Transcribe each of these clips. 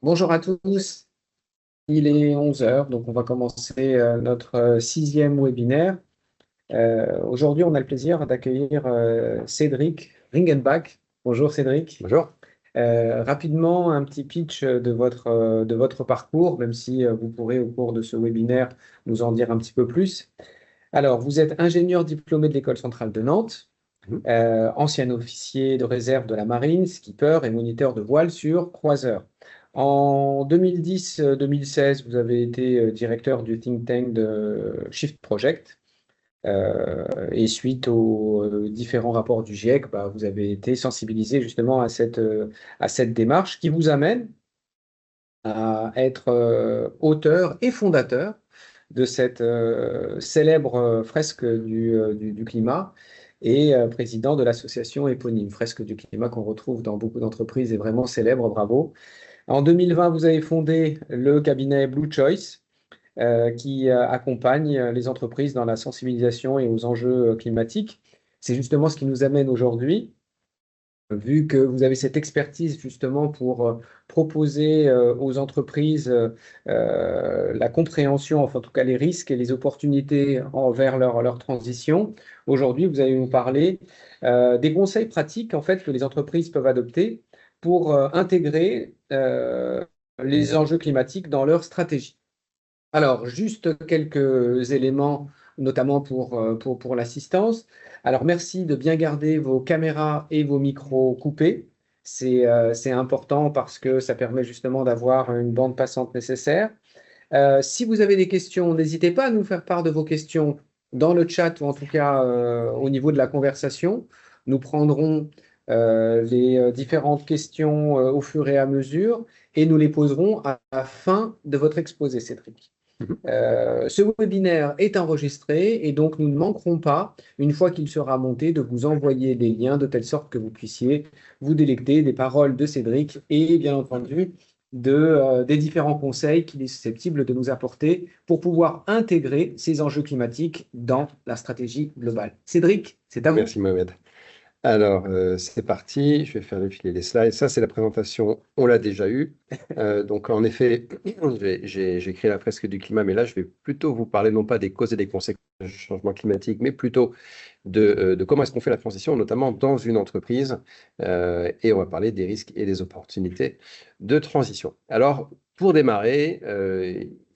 Bonjour à tous, il est 11 heures, donc on va commencer notre sixième webinaire. Aujourd'hui, on a le plaisir d'accueillir Cédric Ringenbach. Bonjour Cédric. Bonjour. Rapidement, un petit pitch de votre parcours, même si vous pourrez au cours de ce webinaire nous en dire un petit peu plus. Alors, vous êtes ingénieur diplômé de l'École centrale de Nantes, Mhm. ancien officier de réserve de la marine, skipper et moniteur de voile sur croiseur. En 2010-2016, vous avez été directeur du think tank de Shift Project. Et suite aux différents rapports du GIEC, bah, vous avez été sensibilisé justement à cette démarche qui vous amène à être auteur et fondateur de cette célèbre fresque du climat et président de l'association éponyme, Fresque du climat qu'on retrouve dans beaucoup d'entreprises et vraiment célèbre, bravo. En 2020, vous avez fondé le cabinet Blue Choice qui accompagne les entreprises dans la sensibilisation et aux enjeux climatiques. C'est justement ce qui nous amène aujourd'hui vu que vous avez cette expertise justement pour proposer aux entreprises la compréhension, enfin en tout cas les risques et les opportunités envers leur transition, aujourd'hui vous allez nous parler des conseils pratiques en fait que les entreprises peuvent adopter pour intégrer les enjeux climatiques dans leur stratégie. Alors, juste quelques éléments, notamment pour l'assistance. Alors, merci de bien garder vos caméras et vos micros coupés. C'est important parce que ça permet justement d'avoir une bande passante nécessaire. Si vous avez des questions, n'hésitez pas à nous faire part de vos questions dans le chat ou en tout cas au niveau de la conversation. Nous prendrons les différentes questions au fur et à mesure et nous les poserons à la fin de votre exposé, Cédric. Mhm. Ce webinaire est enregistré et donc nous ne manquerons pas, une fois qu'il sera monté, de vous envoyer des liens de telle sorte que vous puissiez vous délecter des paroles de Cédric et bien entendu des différents conseils qu'il est susceptible de nous apporter pour pouvoir intégrer ces enjeux climatiques dans la stratégie globale. Cédric, c'est à vous. Merci Mohamed. Alors, c'est parti. Je vais faire défiler les slides. Ça, c'est la présentation. On l'a déjà eue. Donc, en effet, j'ai créé la fresque du climat, mais là, je vais plutôt vous parler non pas des causes et des conséquences du changement climatique, mais plutôt de comment est-ce qu'on fait la transition, notamment dans une entreprise. Et on va parler des risques et des opportunités de transition. Alors, pour démarrer,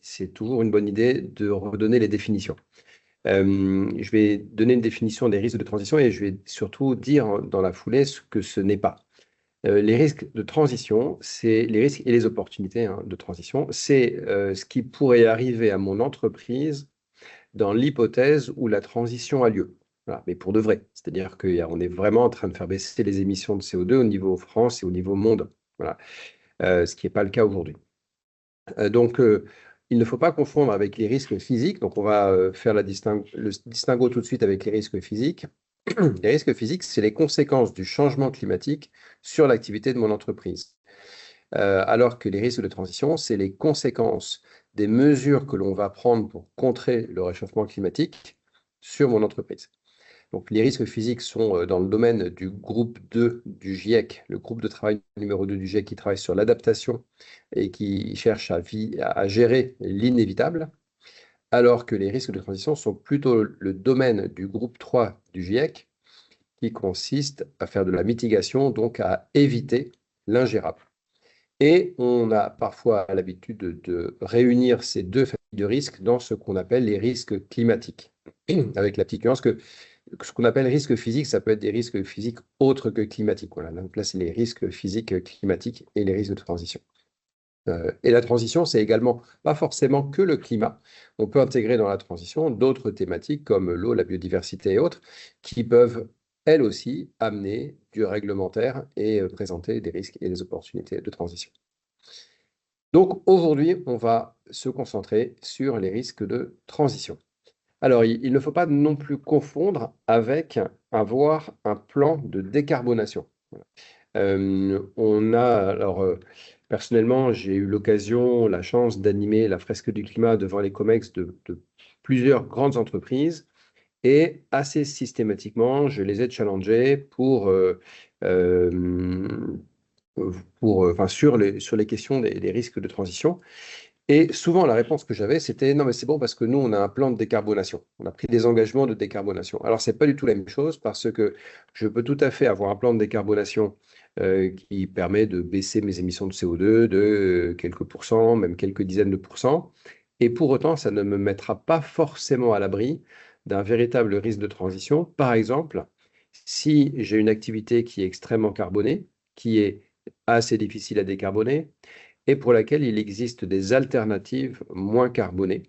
c'est toujours une bonne idée de redonner les définitions. Je vais donner une définition des risques de transition et je vais surtout dire dans la foulée ce que ce n'est pas. Les risques de transition, c'est les risques et les opportunités de transition, c'est ce qui pourrait arriver à mon entreprise dans l'hypothèse où la transition a lieu. Voilà, mais pour de vrai, c'est-à-dire qu'on est vraiment en train de faire baisser les émissions de CO2 au niveau France et au niveau monde. Voilà. Ce qui n'est pas le cas aujourd'hui. Donc, il ne faut pas confondre avec les risques physiques. Donc, on va faire le distinguo tout de suite avec les risques physiques. Les risques physiques, c'est les conséquences du changement climatique sur l'activité de mon entreprise. Alors que les risques de transition, c'est les conséquences des mesures que l'on va prendre pour contrer le réchauffement climatique sur mon entreprise. Donc, les risques physiques sont dans le domaine du groupe 2 du GIEC, le groupe de travail numéro 2 du GIEC qui travaille sur l'adaptation et qui cherche à gérer l'inévitable, alors que les risques de transition sont plutôt le domaine du groupe 3 du GIEC qui consiste à faire de la mitigation, donc à éviter l'ingérable. Et on a parfois l'habitude de réunir ces deux familles de risques dans ce qu'on appelle les risques climatiques, avec la petite nuance que ce qu'on appelle risque physique, ça peut être des risques physiques autres que climatiques. Voilà, donc là, c'est les risques physiques climatiques et les risques de transition. Et la transition, c'est également pas forcément que le climat. On peut intégrer dans la transition d'autres thématiques comme l'eau, la biodiversité et autres, qui peuvent, elles aussi, amener du réglementaire et présenter des risques et des opportunités de transition. Donc aujourd'hui, on va se concentrer sur les risques de transition. Alors, il ne faut pas non plus confondre avec avoir un plan de décarbonation. Voilà. Personnellement, j'ai eu l'occasion, la chance d'animer la fresque du climat devant les COMEX de plusieurs grandes entreprises et assez systématiquement, je les ai challengés pour sur les questions des risques de transition. Et souvent, la réponse que j'avais, c'était non, mais c'est bon parce que nous, on a un plan de décarbonation. On a pris des engagements de décarbonation. Alors, c'est pas du tout la même chose parce que je peux tout à fait avoir un plan de décarbonation qui permet de baisser mes émissions de CO2 de quelques pourcents, même quelques dizaines de pourcents. Et pour autant, ça ne me mettra pas forcément à l'abri d'un véritable risque de transition. Par exemple, si j'ai une activité qui est extrêmement carbonée, qui est assez difficile à décarboner, et pour laquelle il existe des alternatives moins carbonées,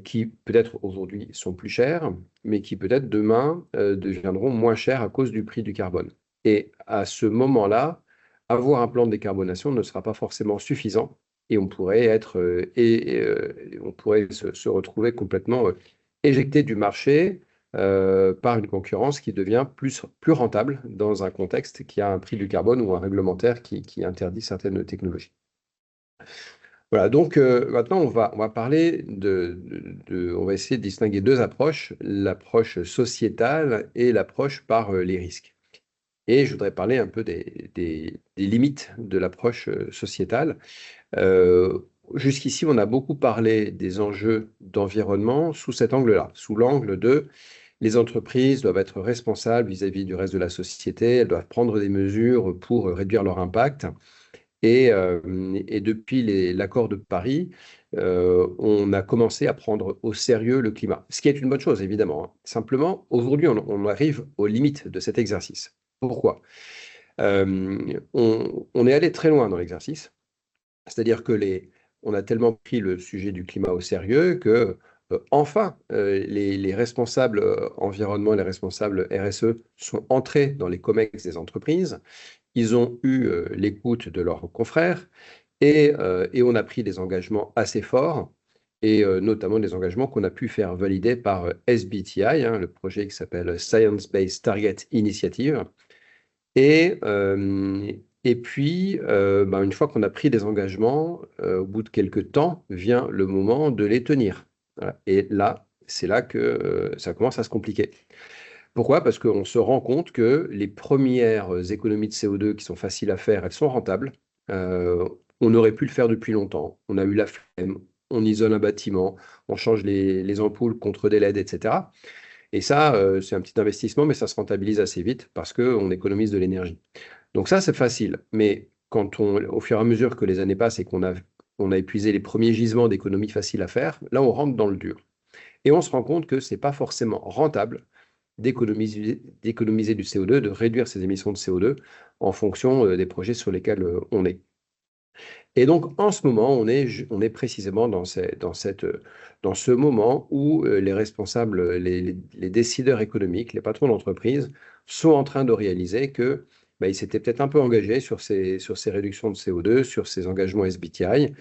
qui peut-être aujourd'hui sont plus chères, mais qui peut-être demain deviendront moins chères à cause du prix du carbone. Et à ce moment-là, avoir un plan de décarbonation ne sera pas forcément suffisant et on pourrait on pourrait se retrouver complètement éjecté du marché par une concurrence qui devient plus rentable dans un contexte qui a un prix du carbone ou un réglementaire qui interdit certaines technologies. Voilà, donc maintenant on va parler on va essayer de distinguer deux approches, l'approche sociétale et l'approche par les risques. Et je voudrais parler un peu des limites de l'approche sociétale. Euh, Jusqu'ici, on a beaucoup parlé des enjeux d'environnement sous cet angle-là, sous l'angle de les entreprises doivent être responsables vis-à-vis du reste de la société, elles doivent prendre des mesures pour réduire leur impact. Et depuis l'accord de Paris, on a commencé à prendre au sérieux le climat, ce qui est une bonne chose, évidemment, hein. Simplement, aujourd'hui, on arrive aux limites de cet exercice. Pourquoi? On est allé très loin dans l'exercice, c'est-à-dire que on a tellement pris le sujet du climat au sérieux que, enfin, les responsables environnement, les responsables RSE sont entrés dans les COMEX des entreprises. Ils ont eu l'écoute de leurs confrères et on a pris des engagements assez forts et notamment des engagements qu'on a pu faire valider par SBTI, hein, le projet qui s'appelle Science Based Target Initiative. Et, et puis, une fois qu'on a pris des engagements, au bout de quelques temps, vient le moment de les tenir. Voilà. Et là, c'est là que ça commence à se compliquer. Pourquoi? Parce qu'on se rend compte que les premières économies de CO2 qui sont faciles à faire, elles sont rentables. On aurait pu le faire depuis longtemps. On a eu la flemme, on isole un bâtiment, on change les ampoules contre des LED, etc. Et ça, c'est un petit investissement, mais ça se rentabilise assez vite parce qu'on économise de l'énergie. Donc ça, c'est facile. Mais au fur et à mesure que les années passent et on a épuisé les premiers gisements d'économies faciles à faire, là, on rentre dans le dur. Et on se rend compte que ce n'est pas forcément rentable d'économiser du CO2, de réduire ses émissions de CO2 en fonction des projets sur lesquels on est. Et donc, en ce moment, on est précisément dans ce moment où les responsables, les décideurs économiques, les patrons d'entreprise sont en train de réaliser que ils s'étaient peut-être un peu engagés sur ces réductions de CO2, sur ces engagements SBTI,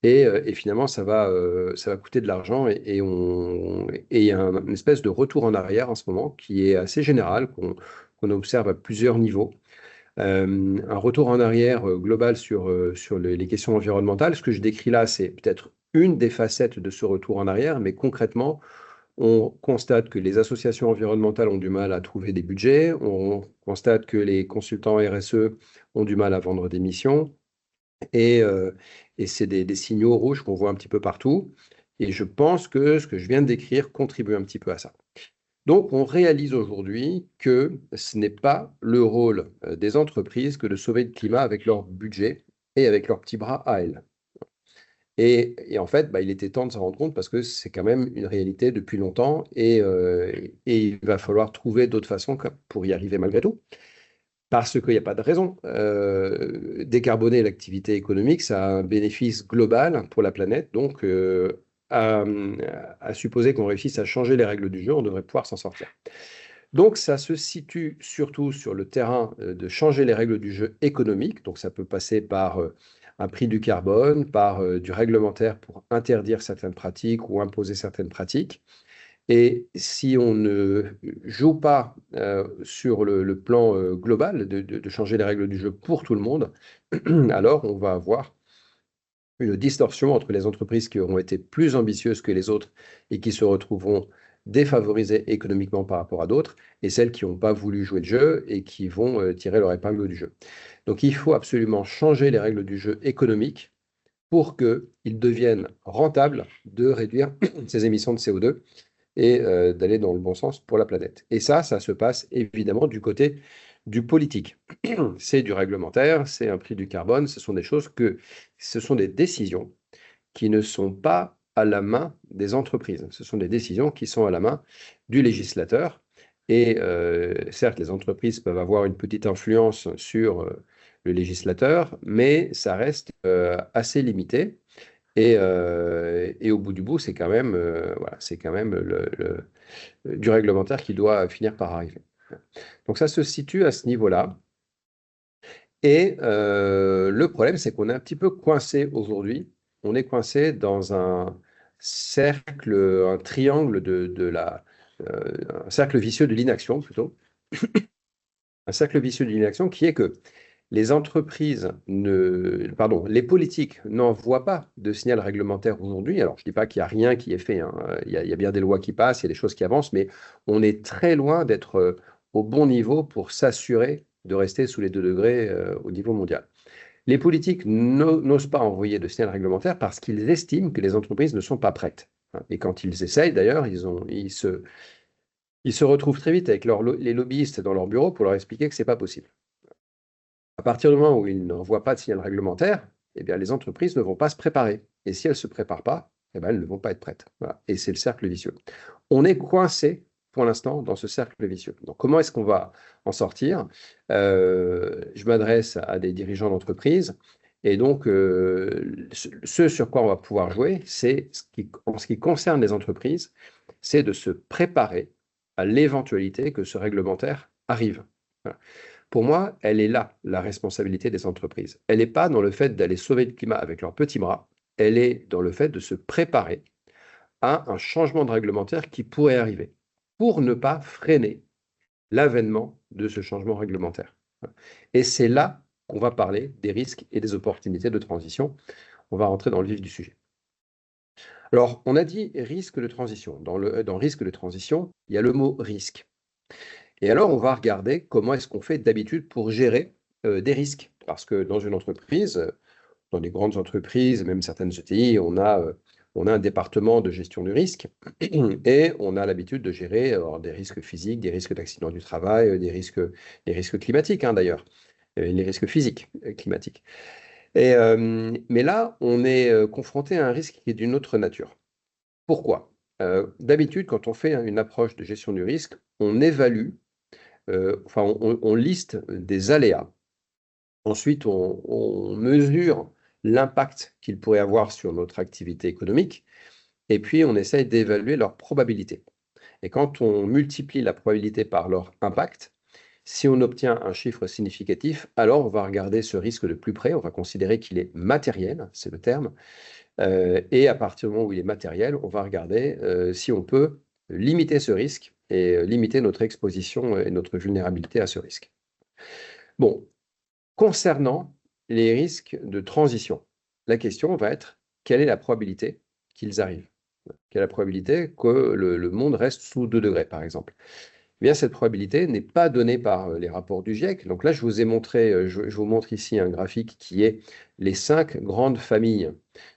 et finalement, ça va coûter de l'argent et il y a une espèce de retour en arrière en ce moment qui est assez général, qu'on observe à plusieurs niveaux. Un retour en arrière global sur les questions environnementales. Ce que je décris là, c'est peut-être une des facettes de ce retour en arrière, mais concrètement, on constate que les associations environnementales ont du mal à trouver des budgets, on constate que les consultants RSE ont du mal à vendre des missions, et c'est des signaux rouges qu'on voit un petit peu partout. Et je pense que ce que je viens de décrire contribue un petit peu à ça. Donc, on réalise aujourd'hui que ce n'est pas le rôle des entreprises que de sauver le climat avec leur budget et avec leurs petits bras à elles. Et en fait, il était temps de s'en rendre compte parce que c'est quand même une réalité depuis longtemps et il va falloir trouver d'autres façons pour y arriver malgré tout. Parce qu'il n'y a pas de raison. Décarboner l'activité économique, ça a un bénéfice global pour la planète. Donc, à, à supposer qu'on réussisse à changer les règles du jeu, on devrait pouvoir s'en sortir. Donc, ça se situe surtout sur le terrain de changer les règles du jeu économique. Donc, ça peut passer par un prix du carbone, par du réglementaire pour interdire certaines pratiques ou imposer certaines pratiques. Et si on ne joue pas sur le plan global de changer les règles du jeu pour tout le monde, alors on va avoir une distorsion entre les entreprises qui auront été plus ambitieuses que les autres et qui se retrouveront défavorisées économiquement par rapport à d'autres, et celles qui n'ont pas voulu jouer le jeu et qui vont tirer leur épingle du jeu. Donc il faut absolument changer les règles du jeu économique pour qu'il devienne rentable de réduire ses émissions de CO2 et d'aller dans le bon sens pour la planète. Et ça se passe évidemment du côté du politique. C'est du réglementaire, c'est un prix du carbone, ce sont des décisions qui ne sont pas à la main des entreprises. Ce sont des décisions qui sont à la main du législateur. Et certes, les entreprises peuvent avoir une petite influence sur le législateur, mais ça reste assez limité. Et au bout du bout, c'est quand même, voilà, c'est quand même du réglementaire qui doit finir par arriver. Donc ça se situe à ce niveau-là. Et le problème, c'est qu'on est un petit peu coincé aujourd'hui. On est coincé dans un cercle, un triangle un cercle vicieux de l'inaction plutôt. Un cercle vicieux de l'inaction qui est que les politiques n'envoient pas de signal réglementaire aujourd'hui. Alors, je ne dis pas qu'il n'y a rien qui est fait, hein. Il y a bien des lois qui passent, il y a des choses qui avancent, mais on est très loin d'être au bon niveau pour s'assurer de rester sous les 2 degrés au niveau mondial. Les politiques n'osent pas envoyer de signal réglementaire parce qu'ils estiment que les entreprises ne sont pas prêtes, hein. Et quand ils essayent, d'ailleurs, ils se retrouvent très vite avec les lobbyistes dans leur bureau pour leur expliquer que ce n'est pas possible. À partir du moment où ils n'envoient pas de signal réglementaire, eh bien, les entreprises ne vont pas se préparer. Et si elles ne se préparent pas, eh bien, elles ne vont pas être prêtes. Voilà. Et c'est le cercle vicieux. On est coincé pour l'instant dans ce cercle vicieux. Donc, comment est-ce qu'on va en sortir? Je m'adresse à des dirigeants d'entreprise. Et donc, ce sur quoi on va pouvoir jouer, c'est en ce qui concerne les entreprises, c'est de se préparer à l'éventualité que ce réglementaire arrive. Voilà. Pour moi, elle est là, la responsabilité des entreprises. Elle n'est pas dans le fait d'aller sauver le climat avec leurs petits bras, elle est dans le fait de se préparer à un changement de réglementaire qui pourrait arriver, pour ne pas freiner l'avènement de ce changement réglementaire. Et c'est là qu'on va parler des risques et des opportunités de transition. On va rentrer dans le vif du sujet. Alors, on a dit risque de transition. Dans risque de transition, il y a le mot risque. Et alors, on va regarder comment est-ce qu'on fait d'habitude pour gérer des risques. Parce que dans une entreprise, dans les grandes entreprises, même certaines ETI, on a un département de gestion du risque et on a l'habitude de gérer des risques physiques, des risques d'accident du travail, des risques climatiques, hein, d'ailleurs, les risques physiques climatiques. Mais là, on est confronté à un risque qui est d'une autre nature. Pourquoi? D'habitude, quand on fait une approche de gestion du risque, on évalue, on liste des aléas. Ensuite, on mesure l'impact qu'ils pourraient avoir sur notre activité économique, et puis on essaye d'évaluer leur probabilité. Et quand on multiplie la probabilité par leur impact, si on obtient un chiffre significatif, alors on va regarder ce risque de plus près, on va considérer qu'il est matériel, c'est le terme, et à partir du moment où il est matériel, on va regarder si on peut limiter ce risque et limiter notre exposition et notre vulnérabilité à ce risque. Bon, concernant les risques de transition, la question va être quelle est la probabilité qu'ils arrivent? Quelle est la probabilité que le monde reste sous 2 degrés, par exemple? Eh bien, cette probabilité n'est pas donnée par les rapports du GIEC. Donc là, je vous ai montré, je vous montre ici un graphique qui est les 5 grandes familles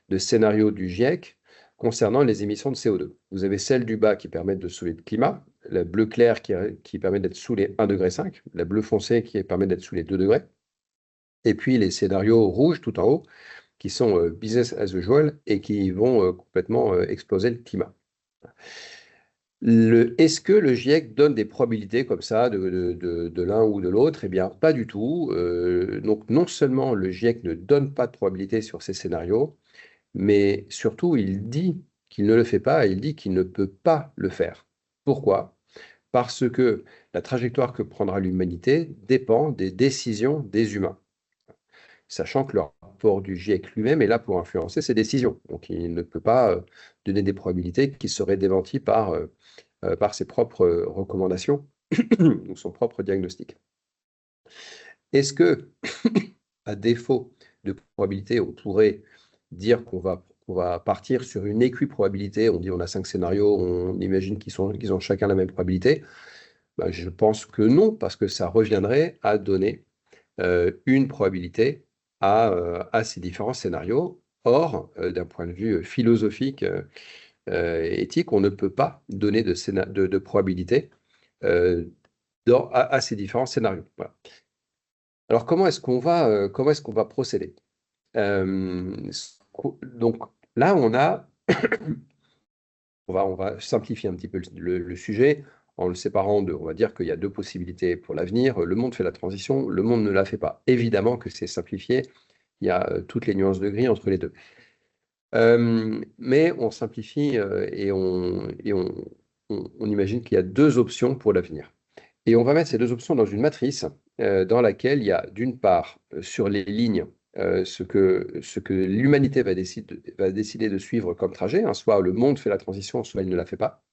de scénarios du GIEC concernant les émissions de CO2. Vous avez celle du bas qui permet de sauver le climat, la bleu clair qui permet d'être sous les 1,5 degré, la bleu foncé qui permet d'être sous les 2 degrés, et puis les scénarios rouges tout en haut qui sont business as usual et qui vont complètement exploser le climat. Est-ce que le GIEC donne des probabilités comme ça de l'un ou de l'autre? Eh bien, pas du tout. Donc, non seulement le GIEC ne donne pas de probabilité sur ces scénarios, mais surtout, il dit qu'il ne le fait pas et il dit qu'il ne peut pas le faire. Pourquoi? Parce que la trajectoire que prendra l'humanité dépend des décisions des humains, sachant que le rapport du GIEC lui-même est là pour influencer ses décisions. Donc, il ne peut pas donner des probabilités qui seraient démenties par ses propres recommandations ou son propre diagnostic. Est-ce que, à défaut de probabilité, on pourrait dire qu'on va on va partir sur une équiprobabilité. On dit on a 5 scénarios, on imagine qu'ils ont chacun la même probabilité. Ben, je pense que non, parce que ça reviendrait à donner une probabilité à ces différents scénarios. Or, d'un point de vue philosophique, éthique, on ne peut pas donner de probabilité à ces différents scénarios. Voilà. Alors, comment est-ce qu'on va procéder? Donc là, on va simplifier un petit peu le sujet en le séparant de, on va dire qu'il y a deux possibilités pour l'avenir. Le monde fait la transition, le monde ne la fait pas. Évidemment que c'est simplifié, il y a toutes les nuances de gris entre les deux. Mais on simplifie et on imagine qu'il y a deux options pour l'avenir. Et on va mettre ces deux options dans une matrice dans laquelle il y a d'une part sur les lignes ce que l'humanité va décider de suivre comme trajet, hein, soit le monde fait la transition, soit il ne la fait pas.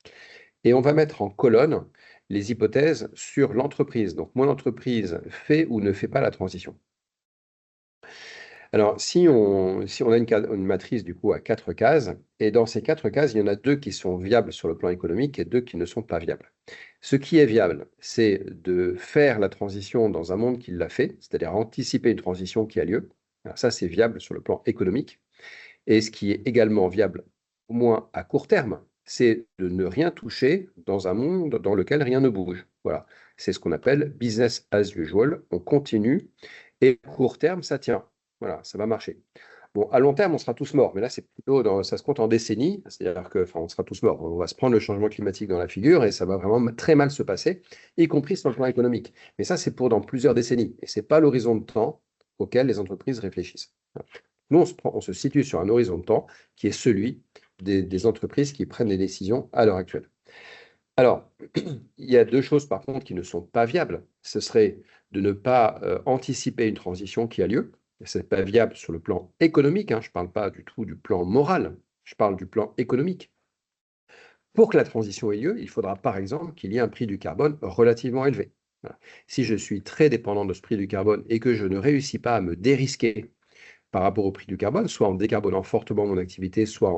Et on va mettre en colonne les hypothèses sur l'entreprise. Donc mon entreprise fait ou ne fait pas la transition. Alors, si on a une matrice du coup à 4 cases, et dans ces 4 cases, il y en a 2 qui sont viables sur le plan économique et 2 qui ne sont pas viables. Ce qui est viable, c'est de faire la transition dans un monde qui l'a fait, c'est-à-dire anticiper une transition qui a lieu. Alors ça, c'est viable sur le plan économique. Et ce qui est également viable, au moins à court terme, c'est de ne rien toucher dans un monde dans lequel rien ne bouge. Voilà, c'est ce qu'on appelle business as usual. On continue et à court terme, ça tient. Voilà, ça va marcher. Bon, à long terme, on sera tous morts, mais là, c'est plutôt ça se compte en décennies, c'est-à-dire que, enfin, on sera tous morts. On va se prendre le changement climatique dans la figure et ça va vraiment très mal se passer, y compris sur le plan économique. Mais ça, c'est pour dans plusieurs décennies et c'est pas l'horizon de temps auquel les entreprises réfléchissent. Nous, on se situe sur un horizon de temps qui est celui des entreprises qui prennent des décisions à l'heure actuelle. Alors, il y a deux choses par contre qui ne sont pas viables. Ce serait de ne pas anticiper une transition qui a lieu. Ce n'est pas viable sur le plan économique, hein. Je ne parle pas du tout du plan moral, je parle du plan économique. Pour que la transition ait lieu, il faudra par exemple qu'il y ait un prix du carbone relativement élevé. Voilà. Si je suis très dépendant de ce prix du carbone et que je ne réussis pas à me dérisquer par rapport au prix du carbone, soit en décarbonant fortement mon activité, soit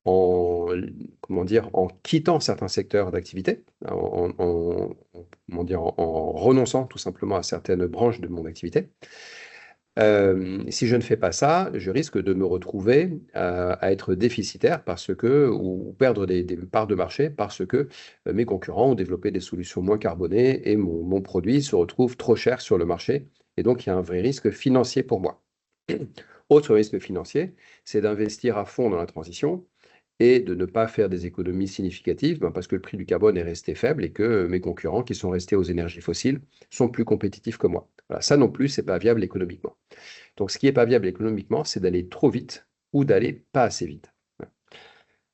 comment dire, en quittant certains secteurs d'activité, comment dire, en renonçant tout simplement à certaines branches de mon activité. Si je ne fais pas ça, je risque de me retrouver à être déficitaire ou perdre des parts de marché parce que mes concurrents ont développé des solutions moins carbonées et mon produit se retrouve trop cher sur le marché. Et donc, il y a un vrai risque financier pour moi. Autre risque financier, c'est d'investir à fond dans la transition et de ne pas faire des économies significatives parce que le prix du carbone est resté faible et que mes concurrents qui sont restés aux énergies fossiles sont plus compétitifs que moi. Voilà, ça non plus, c'est pas viable économiquement. Donc, ce qui n'est pas viable économiquement, c'est d'aller trop vite ou d'aller pas assez vite. Voilà.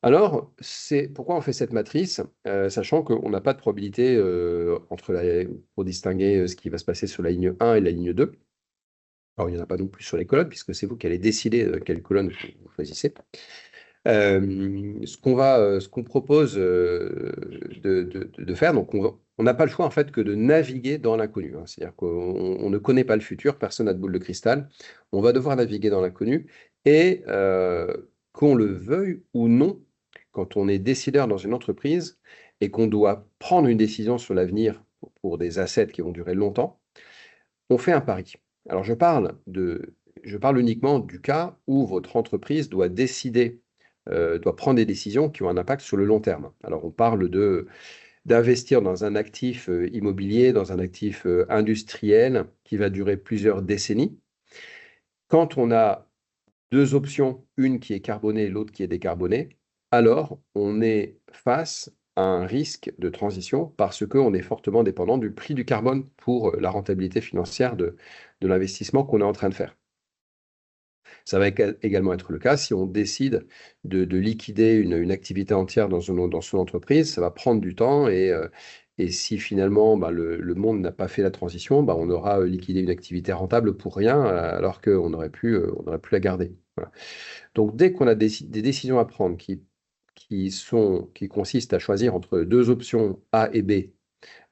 Alors, c'est pourquoi on fait cette matrice, sachant qu'on n'a pas de probabilité pour distinguer ce qui va se passer sur la ligne 1 et la ligne 2. Alors, il n'y en a pas non plus sur les colonnes, puisque c'est vous qui allez décider quelle colonne vous choisissez. Ce qu'on propose de faire, donc on n'a pas le choix en fait que de naviguer dans l'inconnu, hein. C'est-à-dire qu'on ne connaît pas le futur, personne n'a de boule de cristal. On va devoir naviguer dans l'inconnu et qu'on le veuille ou non, quand on est décideur dans une entreprise et qu'on doit prendre une décision sur l'avenir pour des assets qui vont durer longtemps, on fait un pari. Alors je parle uniquement du cas où votre entreprise doit prendre des décisions qui ont un impact sur le long terme. Alors on parle d'investir dans un actif immobilier, dans un actif industriel qui va durer plusieurs décennies. Quand on a deux options, une qui est carbonée et l'autre qui est décarbonée, alors on est face à un risque de transition parce qu'on est fortement dépendant du prix du carbone pour la rentabilité financière de l'investissement qu'on est en train de faire. Ça va également être le cas si on décide de liquider une activité entière dans son entreprise. Ça va prendre du temps et si finalement le monde n'a pas fait la transition, on aura liquidé une activité rentable pour rien alors qu'on aurait pu la garder. Voilà. Donc dès qu'on a des décisions à prendre qui consistent à choisir entre deux options A et B,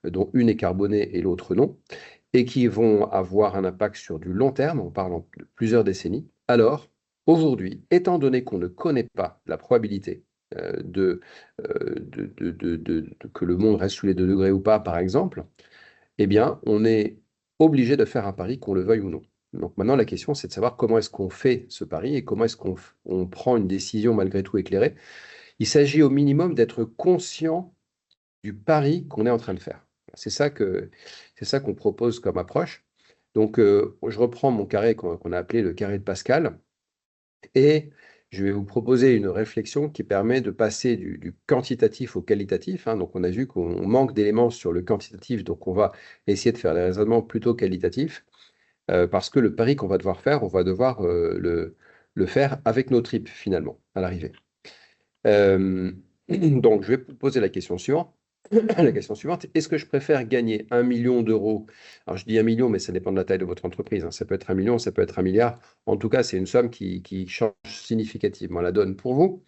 dont une est carbonée et l'autre non, et qui vont avoir un impact sur du long terme, on parle de plusieurs décennies, alors Aujourd'hui, étant donné qu'on ne connaît pas la probabilité que le monde reste sous les 2 degrés ou pas, par exemple, eh bien, on est obligé de faire un pari, qu'on le veuille ou non. Donc maintenant, la question, c'est de savoir comment est-ce qu'on fait ce pari et comment est-ce qu'on prend une décision malgré tout éclairée. Il s'agit au minimum d'être conscient du pari qu'on est en train de faire. C'est ça qu'on propose comme approche. Donc, je reprends mon carré qu'on a appelé le carré de Pascal et je vais vous proposer une réflexion qui permet de passer du quantitatif au qualitatif, hein. Donc, on a vu qu'on manque d'éléments sur le quantitatif, donc on va essayer de faire des raisonnements plutôt qualitatifs, parce que le pari qu'on va devoir faire, on va devoir le faire avec nos tripes, finalement, à l'arrivée. Donc, je vais vous poser la question suivante. La question suivante, est-ce que je préfère gagner 1 million d'euros? Alors, je dis 1 million, mais ça dépend de la taille de votre entreprise, hein. Ça peut être 1 million, ça peut être 1 milliard. En tout cas, c'est une somme qui change significativement la donne pour vous.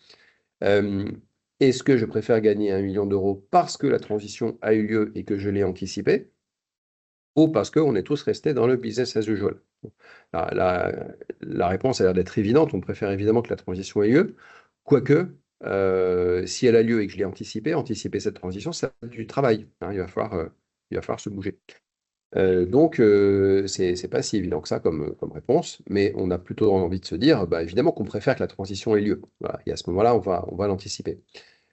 Euh, Est-ce que je préfère gagner 1 million d'euros parce que la transition a eu lieu et que je l'ai anticipé, ou parce qu'on est tous restés dans le business as usual? La, la- la réponse a l'air d'être évidente. On préfère évidemment que la transition ait lieu, quoique, si elle a lieu et que je l'ai anticiper cette transition, ça va être du travail, hein. Il va falloir se bouger. Donc, c'est pas si évident que ça comme réponse, mais on a plutôt envie de se dire, bah, évidemment qu'on préfère que la transition ait lieu. Voilà. Et à ce moment-là, on va l'anticiper.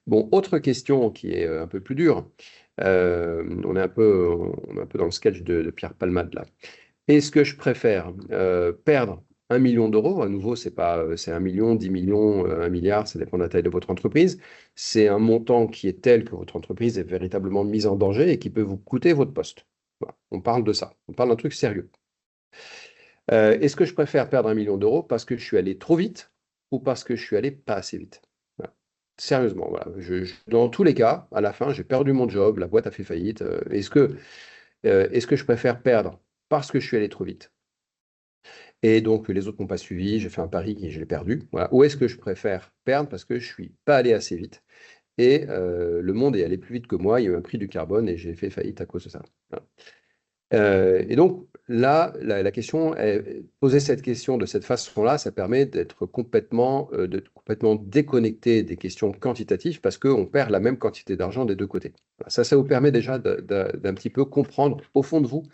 Bon, autre question qui est un peu plus dure. On est un peu dans le sketch de Pierre Palmade là. Est-ce que je préfère perdre 1 million d'euros? À nouveau, c'est pas, c'est 1 million, 10 millions, 1 milliard, ça dépend de la taille de votre entreprise. C'est un montant qui est tel que votre entreprise est véritablement mise en danger et qui peut vous coûter votre poste. Voilà, on parle de ça. On parle d'un truc sérieux. Est-ce que je préfère perdre 1 million d'euros parce que je suis allé trop vite ou parce que je suis allé pas assez vite? Voilà. Sérieusement, voilà. Dans tous les cas, à la fin, j'ai perdu mon job, la boîte a fait faillite. Est-ce que je préfère perdre parce que je suis allé trop vite? Et donc, les autres n'ont pas suivi, j'ai fait un pari et je l'ai perdu. Voilà. Ou est-ce que je préfère perdre parce que je ne suis pas allé assez vite et le monde est allé plus vite que moi, il y a eu un prix du carbone et j'ai fait faillite à cause de ça. Voilà. Et donc, là, la question, poser cette question de cette façon-là, ça permet d'être complètement déconnecté des questions quantitatives parce qu'on perd la même quantité d'argent des deux côtés. Voilà. Ça vous permet déjà d'un petit peu comprendre au fond de vous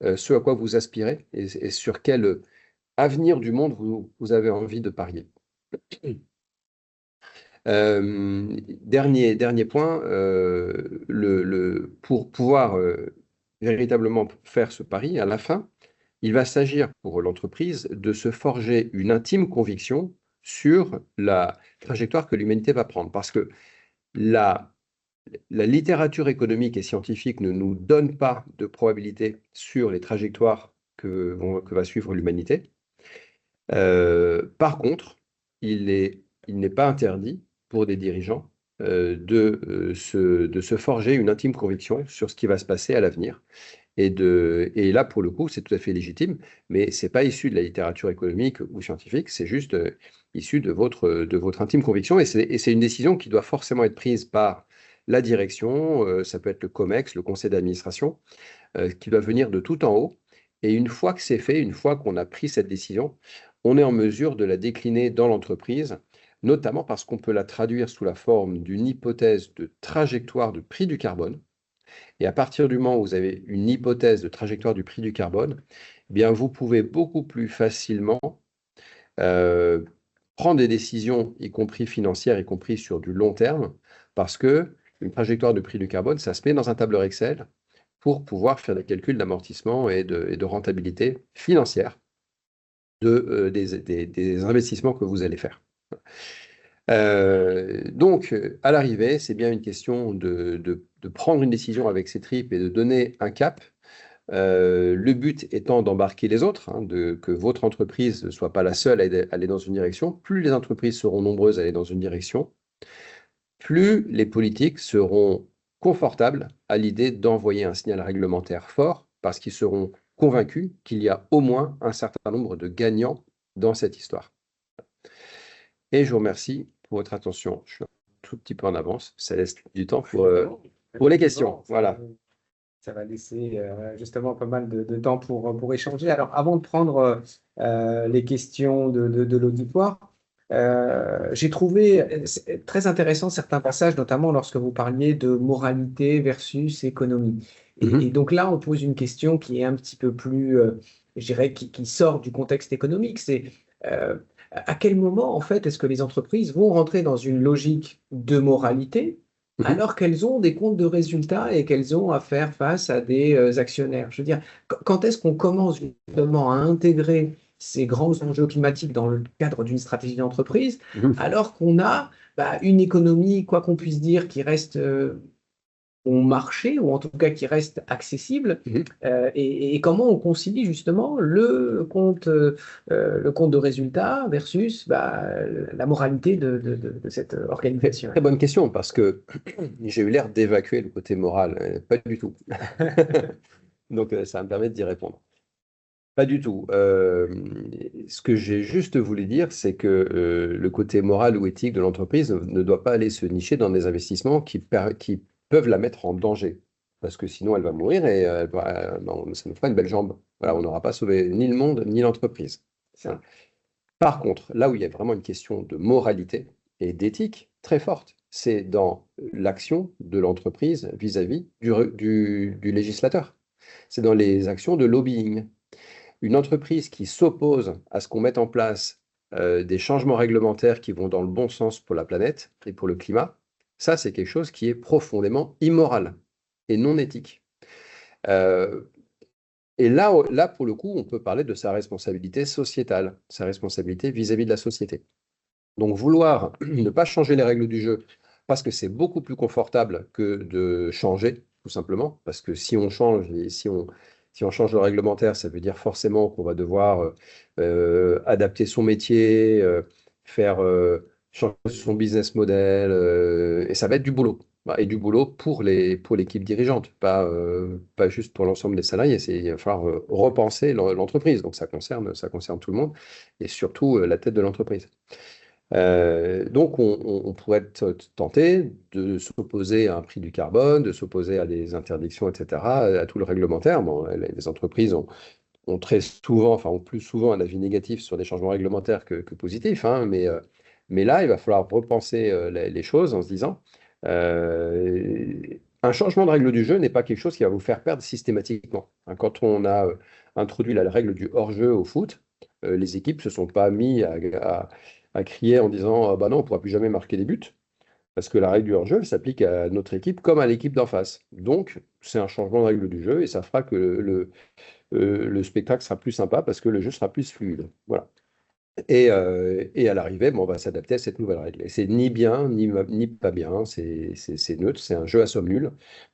ce à quoi vous aspirez et sur quel avenir du monde vous avez envie de parier. Dernier point, pour pouvoir véritablement faire ce pari, à la fin, il va s'agir pour l'entreprise de se forger une intime conviction sur la trajectoire que l'humanité va prendre. Parce que la, la littérature économique et scientifique ne nous donne pas de probabilité sur les trajectoires que va suivre l'humanité. Par contre, il n'est pas interdit pour des dirigeants de se forger une intime conviction sur ce qui va se passer à l'avenir. Et là, pour le coup, c'est tout à fait légitime, mais ce n'est pas issu de la littérature économique ou scientifique, c'est juste issu de votre intime conviction. Et c'est une décision qui doit forcément être prise par la direction, ça peut être le COMEX, le conseil d'administration, qui doit venir de tout en haut. Et une fois que c'est fait, une fois qu'on a pris cette décision, on est en mesure de la décliner dans l'entreprise, notamment parce qu'on peut la traduire sous la forme d'une hypothèse de trajectoire de prix du carbone. Et à partir du moment où vous avez une hypothèse de trajectoire du prix du carbone, eh bien vous pouvez beaucoup plus facilement euh, prendre des décisions, y compris financières, y compris sur du long terme, parce que une trajectoire de prix du carbone, ça se met dans un tableur Excel pour pouvoir faire des calculs d'amortissement et de rentabilité financière des investissements que vous allez faire. Donc, à l'arrivée, c'est bien une question de prendre une décision avec ses tripes et de donner un cap. Le but étant d'embarquer les autres, hein, que votre entreprise ne soit pas la seule à aller dans une direction. Plus les entreprises seront nombreuses à aller dans une direction, plus les politiques seront confortables à l'idée d'envoyer un signal réglementaire fort, parce qu'ils seront convaincus qu'il y a au moins un certain nombre de gagnants dans cette histoire. Et je vous remercie pour votre attention. Je suis un tout petit peu en avance, ça laisse du temps pour les questions. Voilà. Ça va laisser justement pas mal de temps pour échanger. Alors, avant de prendre les questions de l'auditoire, j'ai trouvé très intéressant certains passages, notamment lorsque vous parliez de moralité versus économie. Et Mhm. donc là, on pose une question qui est un petit peu plus, je dirais, qui sort du contexte économique. C'est euh, à quel moment, en fait, est-ce que les entreprises vont rentrer dans une logique de moralité? Mhm. Alors qu'elles ont des comptes de résultats et qu'elles ont à faire face à des actionnaires. Je veux dire, quand est-ce qu'on commence justement à intégrer ces grands enjeux climatiques dans le cadre d'une stratégie d'entreprise, Mhm. alors qu'on a une économie, quoi qu'on puisse dire, qui reste au marché, ou en tout cas qui reste accessible, Mhm. et comment on concilie justement le compte de résultat versus la moralité de cette organisation. Très bonne question parce que j'ai eu l'air d'évacuer le côté moral. Pas du tout. Donc, ça va me permet d'y répondre. Pas du tout. Ce que j'ai juste voulu dire, c'est que le côté moral ou éthique de l'entreprise ne doit pas aller se nicher dans des investissements qui peuvent la mettre en danger. Parce que sinon, elle va mourir et ça nous fera une belle jambe. Voilà, on n'aura pas sauvé ni le monde ni l'entreprise. Voilà. Ça. Par contre, là où il y a vraiment une question de moralité et d'éthique très forte, c'est dans l'action de l'entreprise vis-à-vis du législateur. C'est dans les actions de lobbying. Une entreprise qui s'oppose à ce qu'on mette en place des changements réglementaires qui vont dans le bon sens pour la planète et pour le climat, ça, c'est quelque chose qui est profondément immoral et non éthique. Euh, et là, pour le coup, on peut parler de sa responsabilité sociétale, sa responsabilité vis-à-vis de la société. Donc, vouloir ne pas changer les règles du jeu parce que c'est beaucoup plus confortable que de changer, tout simplement, parce que si on change et si on change le réglementaire, ça veut dire forcément qu'on va devoir adapter son métier, faire changer son business model, et ça va être du boulot. Et du boulot pour l'équipe dirigeante, pas juste pour l'ensemble des salariés. Il va falloir repenser l'entreprise. Donc ça concerne tout le monde et surtout la tête de l'entreprise. Donc, on pourrait être tenté de s'opposer à un prix du carbone, de s'opposer à des interdictions, etc., à tout le réglementaire. Bon, les entreprises ont très souvent, enfin, ont plus souvent un avis négatif sur des changements réglementaires que positif, hein, mais là, il va falloir repenser les choses en se disant, un changement de règle du jeu n'est pas quelque chose qui va vous faire perdre systématiquement. Hein, quand on a introduit la règle du hors-jeu au foot, les équipes ne se sont pas mis à crier en disant, ah bah non, on ne pourra plus jamais marquer des buts. Parce que la règle du hors-jeu, elle s'applique à notre équipe comme à l'équipe d'en face. Donc, c'est un changement de règle du jeu et ça fera que le spectacle sera plus sympa parce que le jeu sera plus fluide. Voilà. Et à l'arrivée, bon, on va s'adapter à cette nouvelle règle. Et c'est ni bien ni pas bien, c'est neutre, c'est un jeu à somme nulle.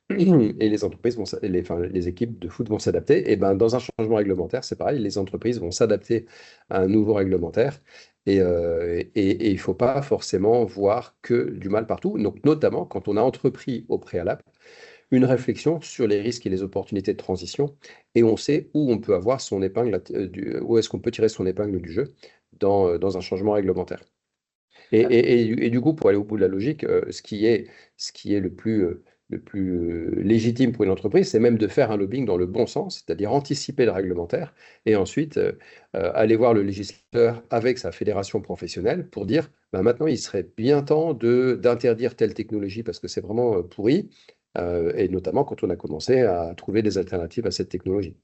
Et les entreprises les équipes de foot vont s'adapter. Et ben, dans un changement réglementaire, c'est pareil, les entreprises vont s'adapter à un nouveau réglementaire. Et il ne faut pas forcément voir que du mal partout. Donc, notamment quand on a entrepris au préalable une réflexion sur les risques et les opportunités de transition, et on sait où on peut avoir son épingle, où est-ce qu'on peut tirer son épingle du jeu dans un changement réglementaire. Et du coup, pour aller au bout de la logique, ce qui est le plus légitime pour une entreprise, c'est même de faire un lobbying dans le bon sens, c'est-à-dire anticiper le réglementaire, et ensuite aller voir le législateur avec sa fédération professionnelle pour dire, bah, maintenant, il serait bien temps d'interdire telle technologie parce que c'est vraiment pourri, et notamment quand on a commencé à trouver des alternatives à cette technologie.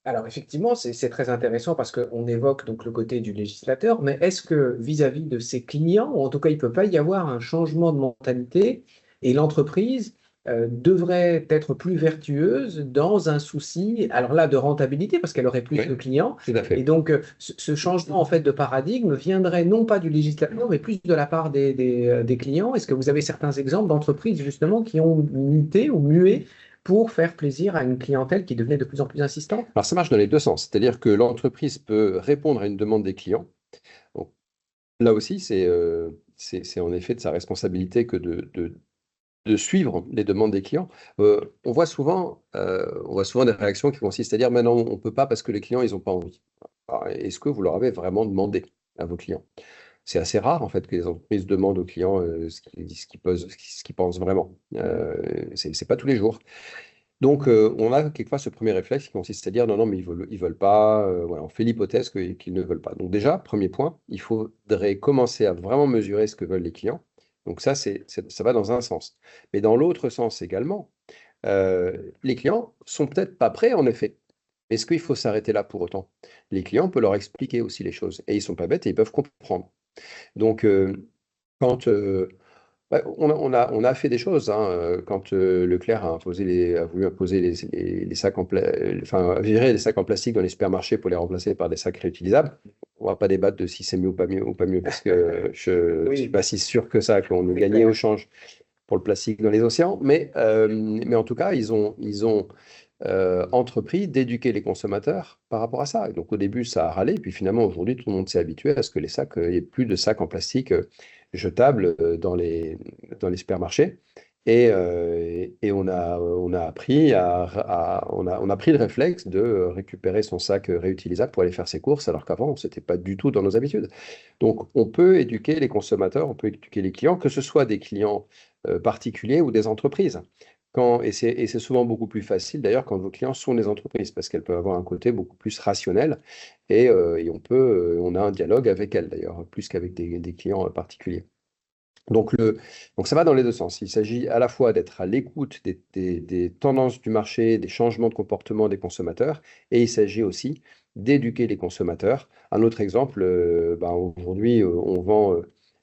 Alors effectivement, c'est très intéressant parce qu'on évoque donc le côté du législateur, mais est-ce que vis-à-vis de ses clients, ou en tout cas il ne peut pas y avoir un changement de mentalité et l'entreprise devrait être plus vertueuse dans un souci, alors là, de rentabilité parce qu'elle aurait plus de Oui, clients, tout à et fait. donc ce changement en fait de paradigme viendrait non pas du législateur, mais plus de la part des clients. Est-ce que vous avez certains exemples d'entreprises justement qui ont muté ou mué pour faire plaisir à une clientèle qui devenait de plus en plus insistante? Alors ça marche dans les deux sens, c'est-à-dire que l'entreprise peut répondre à une demande des clients. Donc, là aussi, c'est en effet de sa responsabilité que de suivre les demandes des clients. On voit souvent des réactions qui consistent à dire, mais non, on ne peut pas parce que les clients, ils n'ont pas envie. Alors, est-ce que vous leur avez vraiment demandé à vos clients? c'est assez rare en fait que les entreprises demandent aux clients ce qu'ils pensent vraiment. C'est pas tous les jours. Donc, on a quelquefois ce premier réflexe qui consiste à dire non, non, mais ils veulent pas. Voilà, on fait l'hypothèse qu'ils ne veulent pas. Donc, déjà, premier point, il faudrait commencer à vraiment mesurer ce que veulent les clients. Donc, ça va dans un sens. Mais dans l'autre sens également, les clients sont peut-être pas prêts, en effet. Est-ce qu'il faut s'arrêter là pour autant? Les clients, on peut leur expliquer aussi les choses. Et ils sont pas bêtes et ils peuvent comprendre. Donc, quand ouais, on a fait des choses, hein, quand Leclerc a voulu imposer les sacs enfin, virer les sacs en plastique dans les supermarchés pour les remplacer par des sacs réutilisables. On va pas débattre de si c'est mieux ou pas mieux, parce que je ne suis Oui, pas si sûr que ça, qu'on nous c'est gagnait au clair. change pour le plastique dans les océans. Mais en tout cas, ils ont entrepris d'éduquer les consommateurs par rapport à ça. Et donc au début, ça a râlé, et puis finalement, aujourd'hui, tout le monde s'est habitué à ce que les sacs, il n'y ait plus de sacs en plastique jetables dans les supermarchés. Et on a appris on a pris le réflexe de récupérer son sac réutilisable pour aller faire ses courses, alors qu'avant, ce n'était pas du tout dans nos habitudes. Donc, on peut éduquer les consommateurs, on peut éduquer les clients, que ce soit des clients particuliers ou des entreprises. Et c'est souvent beaucoup plus facile d'ailleurs quand vos clients sont des entreprises, parce qu'elles peuvent avoir un côté beaucoup plus rationnel et on a un dialogue avec elles d'ailleurs, plus qu'avec des clients particuliers. Donc ça va dans les deux sens. Il s'agit à la fois d'être à l'écoute des tendances du marché, des changements de comportement des consommateurs, et il s'agit aussi d'éduquer les consommateurs. Un autre exemple, aujourd'hui, on vend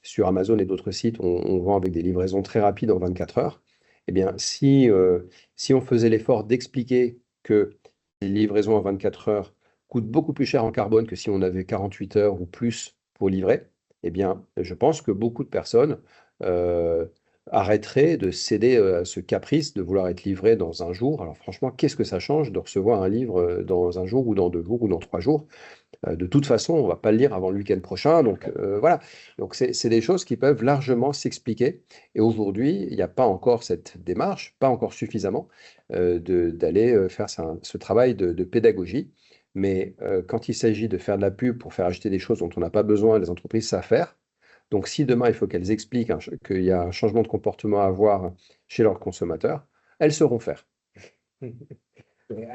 sur Amazon et d'autres sites, on vend avec des livraisons très rapides en 24 heures. Eh bien, si on faisait l'effort d'expliquer que les livraisons en 24 heures coûtent beaucoup plus cher en carbone que si on avait 48 heures ou plus pour livrer, eh bien, je pense que beaucoup de personnes euh, arrêterait de céder à ce caprice de vouloir être livré dans un jour. Alors franchement, qu'est-ce que ça change de recevoir un livre dans un jour ou dans 2 jours ou dans 3 jours? De toute façon, on ne va pas le lire avant le week-end prochain. Donc voilà. Donc c'est des choses qui peuvent largement s'expliquer. Et aujourd'hui, il n'y a pas encore cette démarche, pas encore suffisamment, d'aller faire ce travail de pédagogie. Mais quand il s'agit de faire de la pub pour faire acheter des choses dont on n'a pas besoin, les entreprises savent faire. Donc, si demain, il faut qu'elles expliquent qu'il y a un changement de comportement à avoir chez leurs consommateurs, elles sauront faire. Mais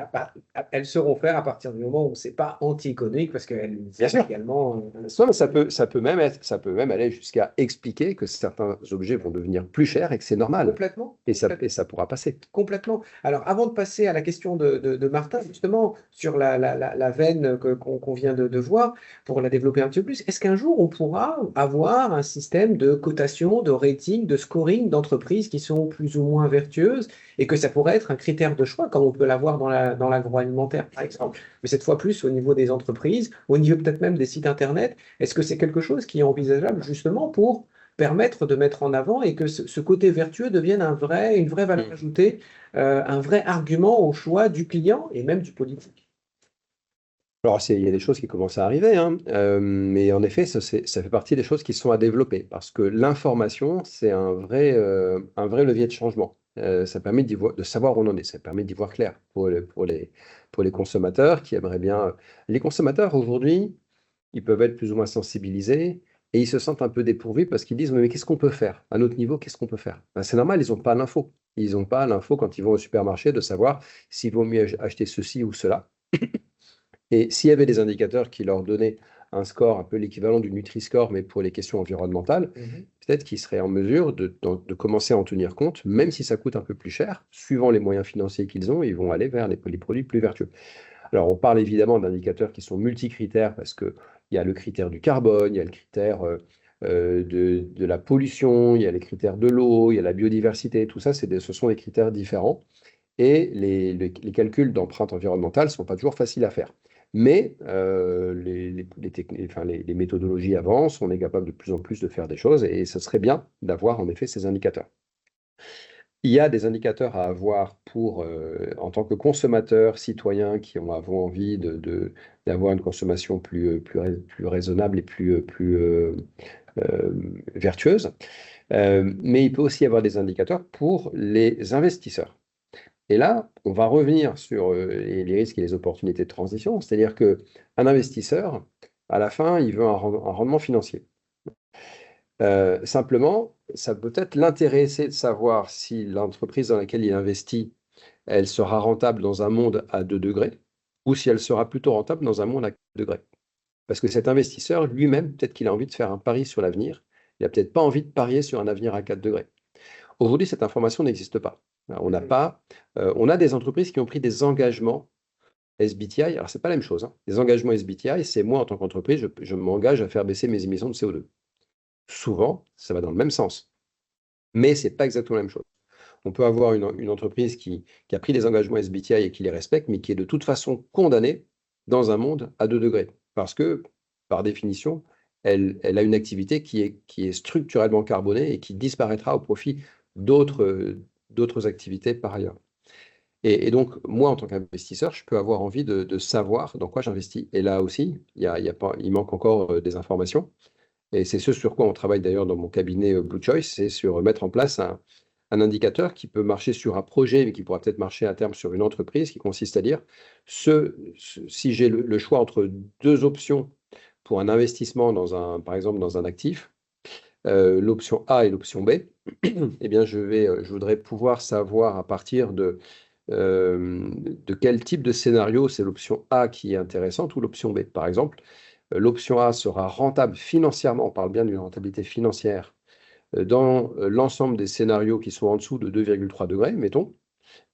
elles seront faire à partir du moment où c'est pas anti-économique, parce qu'elles Bien sont sûr. également. Ça, mais ça peut même aller jusqu'à expliquer que certains objets vont devenir plus chers et que c'est normal. Complètement, Et ça pourra passer. complètement. Alors, avant de passer à la question de Martin, justement, sur la veine qu'on vient de voir, pour la développer un petit peu plus, est-ce qu'un jour on pourra avoir un système de cotation, de rating, de scoring d'entreprises qui sont plus ou moins vertueuses et que ça pourrait être un critère de choix, comme on peut l'avoir dans l'agroalimentaire, par exemple, mais cette fois plus au niveau des entreprises, au niveau peut-être même des sites Internet? Est-ce que c'est quelque chose qui est envisageable justement pour permettre de mettre en avant et que ce côté vertueux devienne une vraie valeur Mm. ajoutée, un vrai argument au choix du client et même du politique. Alors, il y a des choses qui commencent à arriver, hein, mais en effet, ça fait partie des choses qui sont à développer parce que l'information, c'est un vrai levier de changement. Ça permet de savoir où on en est, ça permet d'y voir clair pour les consommateurs qui aimeraient bien. Les consommateurs aujourd'hui, ils peuvent être plus ou moins sensibilisés et ils se sentent un peu dépourvus parce qu'ils disent mais qu'est-ce qu'on peut faire? À notre niveau, qu'est-ce qu'on peut faire? Ben, c'est normal, ils n'ont pas l'info. Ils n'ont pas l'info quand ils vont au supermarché de savoir s'il vaut mieux acheter ceci ou cela. Et s'il y avait des indicateurs qui leur donnaient un score un peu l'équivalent du Nutri-Score, mais pour les questions environnementales, Mhm. peut-être qu'ils seraient en mesure de commencer à en tenir compte, même si ça coûte un peu plus cher, suivant les moyens financiers qu'ils ont, ils vont aller vers les produits plus vertueux. Alors, on parle évidemment d'indicateurs qui sont multicritères parce qu'il y a le critère du carbone, il y a le critère de la pollution, il y a les critères de l'eau, il y a la biodiversité, tout ça, ce sont des critères différents. Et les calculs d'empreinte environnementale ne sont pas toujours faciles à faire. Mais les méthodologies avancent, on est capable de plus en plus de faire des choses et ce serait bien d'avoir en effet ces indicateurs. Il y a des indicateurs à avoir en tant que consommateur, citoyen qui avons envie d'avoir une consommation plus raisonnable et euh, vertueuse. Mais il peut aussi y avoir des indicateurs pour les investisseurs. Et là, on va revenir sur les risques et les opportunités de transition, c'est-à-dire qu'un investisseur, à la fin, il veut un rendement financier. Simplement, ça peut être l'intéresser de savoir si l'entreprise dans laquelle il investit, elle sera rentable dans un monde à 2 degrés ou si elle sera plutôt rentable dans un monde à 4 degrés. Parce que cet investisseur lui-même, peut-être qu'il a envie de faire un pari sur l'avenir. Il n'a peut-être pas envie de parier sur un avenir à 4 degrés. Aujourd'hui, cette information n'existe pas. On n'a pas, on a des entreprises qui ont pris des engagements SBTI. Alors, ce n'est pas la même chose, hein. Les engagements SBTI, c'est moi, en tant qu'entreprise, je m'engage à faire baisser mes émissions de CO2. Souvent, ça va dans le même sens. Mais ce n'est pas exactement la même chose. On peut avoir une entreprise qui a pris des engagements SBTI et qui les respecte, mais qui est de toute façon condamnée dans un monde à 2 degrés. Parce que, par définition, elle a une activité qui est structurellement carbonée et qui disparaîtra au profit d'autres activités par ailleurs. Et donc, moi, en tant qu'investisseur, je peux avoir envie de savoir dans quoi j'investis. Et là aussi, il manque encore des informations. Et c'est ce sur quoi on travaille d'ailleurs dans mon cabinet Blue Choice, c'est sur mettre en place un indicateur qui peut marcher sur un projet, mais qui pourra peut-être marcher à terme sur une entreprise, qui consiste à dire, si j'ai le choix entre deux options pour un investissement par exemple dans un actif, l'option A et l'option B, eh bien je voudrais pouvoir savoir à partir de quel type de scénario c'est l'option A qui est intéressante ou l'option B. Par exemple, l'option A sera rentable financièrement, on parle bien d'une rentabilité financière, dans l'ensemble des scénarios qui sont en dessous de 2,3 degrés, mettons.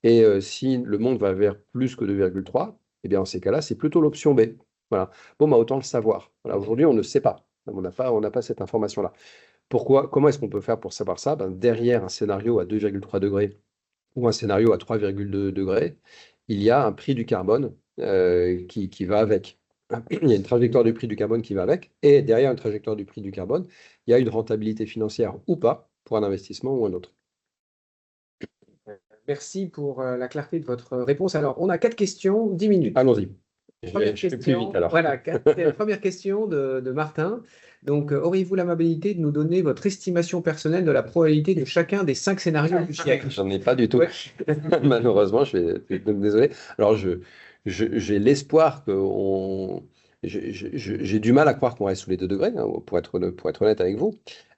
Et si le monde va vers plus que 2,3, eh bien, en ces cas-là, c'est plutôt l'option B. Voilà. Bon, bah, autant le savoir. Voilà, aujourd'hui, on ne sait pas. On n'a pas cette information-là. Pourquoi? Comment est-ce qu'on peut faire pour savoir ça? Ben, derrière un scénario à 2,3 degrés ou un scénario à 3,2 degrés, il y a un prix du carbone qui va avec. Il y a une trajectoire du prix du carbone qui va avec, et derrière une trajectoire du prix du carbone, il y a une rentabilité financière ou pas pour un investissement ou un autre. Merci pour la clarté de votre réponse. Alors, on a 4 questions, 10 minutes. Allons-y. Première Je fais plus question, vite alors. voilà, première question de Martin. Donc, auriez-vous l'amabilité de nous donner votre estimation personnelle de la probabilité de chacun des 5 scénarios du siècle? J'en ai pas du tout. Ouais. Malheureusement, je vais désolé. Alors, j'ai l'espoir j'ai du mal à croire qu'on reste sous les 2 degrés, hein, pour être honnête avec vous.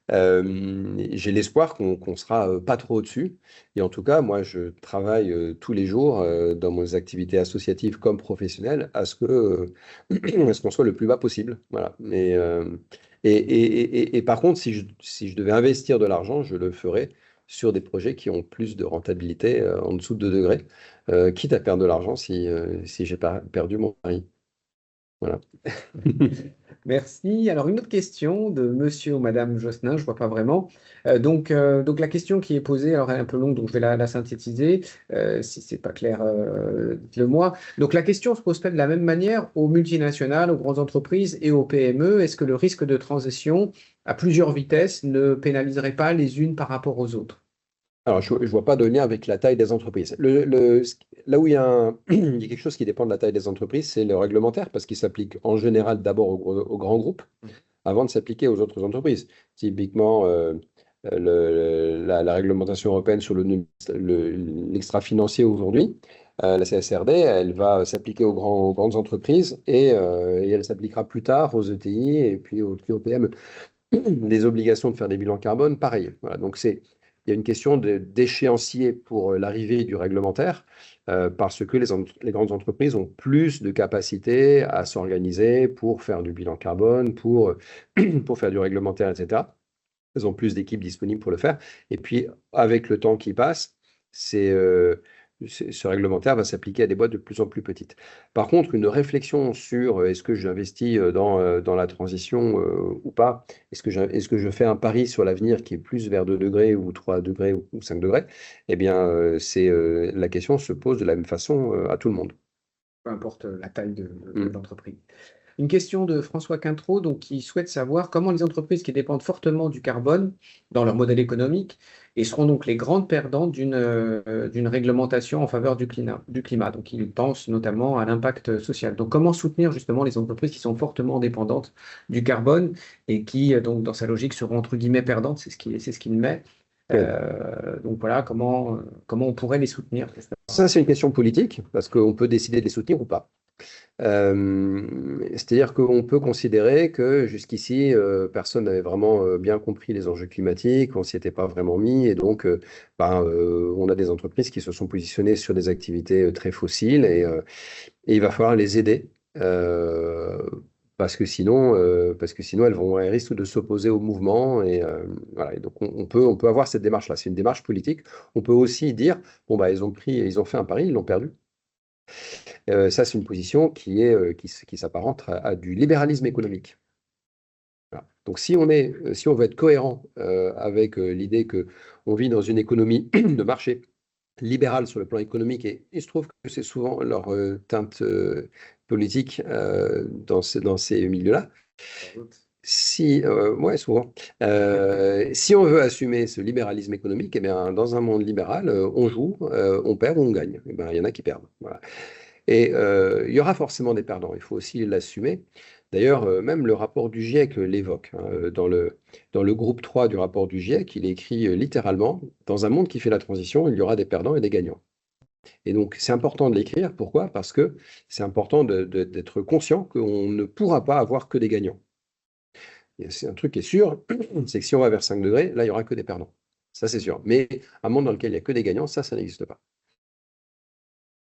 J'ai l'espoir qu'on sera pas trop au-dessus. Et en tout cas, moi, je travaille tous les jours dans mes activités associatives comme professionnelles à ce qu'on soit le plus bas possible. Voilà. Et par contre, si je devais investir de l'argent, je le ferais sur des projets qui ont plus de rentabilité en dessous de 2 degrés, quitte à perdre de l'argent si j'ai pas perdu mon pari. Voilà. Merci. Alors, une autre question de monsieur ou madame Josselin, je ne vois pas vraiment. Donc, la question qui est posée, alors elle est un peu longue, donc je vais la synthétiser. Si ce n'est pas clair, dites-le moi. Donc, la question se pose pas de la même manière aux multinationales, aux grandes entreprises et aux PME. Est-ce que le risque de transition à plusieurs vitesses ne pénaliserait pas les unes par rapport aux autres? Alors, je ne vois pas de lien avec la taille des entreprises. Là où il y a quelque chose qui dépend de la taille des entreprises, c'est le réglementaire, parce qu'il s'applique en général d'abord aux grands groupes, avant de s'appliquer aux autres entreprises. Typiquement, la réglementation européenne sur l'extra-financier aujourd'hui, la CSRD, elle va s'appliquer aux grandes entreprises et elle s'appliquera plus tard aux ETI et puis aux PME. Les obligations de faire des bilans carbone, pareil. Voilà, donc il y a une question d'échéancier pour l'arrivée du réglementaire, parce que les grandes entreprises ont plus de capacité à s'organiser pour faire du bilan carbone, pour faire du réglementaire, etc. Elles ont plus d'équipes disponibles pour le faire. Et puis, avec le temps qui passe, ce réglementaire va s'appliquer à des boîtes de plus en plus petites. Par contre, une réflexion sur est-ce que j'investis dans la transition ou pas, est-ce que je fais un pari sur l'avenir qui est plus vers 2 degrés ou 3 degrés ou 5 degrés, eh bien, la question se pose de la même façon à tout le monde. Peu importe la taille de l'entreprise. Une question de François Quintreau, donc, qui souhaite savoir comment les entreprises qui dépendent fortement du carbone dans leur modèle économique et seront donc les grandes perdantes d'une réglementation en faveur du climat. Donc, il pense notamment à l'impact social. Donc, comment soutenir justement les entreprises qui sont fortement dépendantes du carbone et qui, donc, dans sa logique, seront entre guillemets perdantes, c'est ce qu'il met. Donc voilà, comment on pourrait les soutenir? Ça, c'est une question politique, parce qu'on peut décider de les soutenir ou pas. C'est-à-dire qu'on peut considérer que jusqu'ici, personne n'avait vraiment bien compris les enjeux climatiques, on s'y était pas vraiment mis, et donc on a des entreprises qui se sont positionnées sur des activités très fossiles, et il va falloir les aider. euh, parce que sinon elles risquent de s'opposer au mouvement, et voilà. Et donc on peut avoir cette démarche-là. C'est une démarche politique. On peut aussi dire, bon bah ils ont fait un pari, ils l'ont perdu. Ça, c'est une position qui s'apparente à du libéralisme économique. Voilà. Donc, si on veut être cohérent avec l'idée que on vit dans une économie de marché libérale sur le plan économique, et il se trouve que c'est souvent leur teinte politique dans ces milieux-là. Sans doute. Ouais, souvent. Si on veut assumer ce libéralisme économique, eh bien, dans un monde libéral, on joue, on perd ou on gagne. Eh ben, il y en a qui perdent. Voilà. Et il y aura forcément des perdants, il faut aussi l'assumer. D'ailleurs, même le rapport du GIEC l'évoque, hein, dans le groupe 3 du rapport du GIEC, il est écrit littéralement, dans un monde qui fait la transition, il y aura des perdants et des gagnants. Et donc, c'est important de l'écrire. Pourquoi? Parce que c'est important d'être conscient qu'on ne pourra pas avoir que des gagnants. C'est un truc qui est sûr, c'est que si on va vers 5 degrés, là, il n'y aura que des perdants. Ça, c'est sûr. Mais un monde dans lequel il n'y a que des gagnants, ça n'existe pas.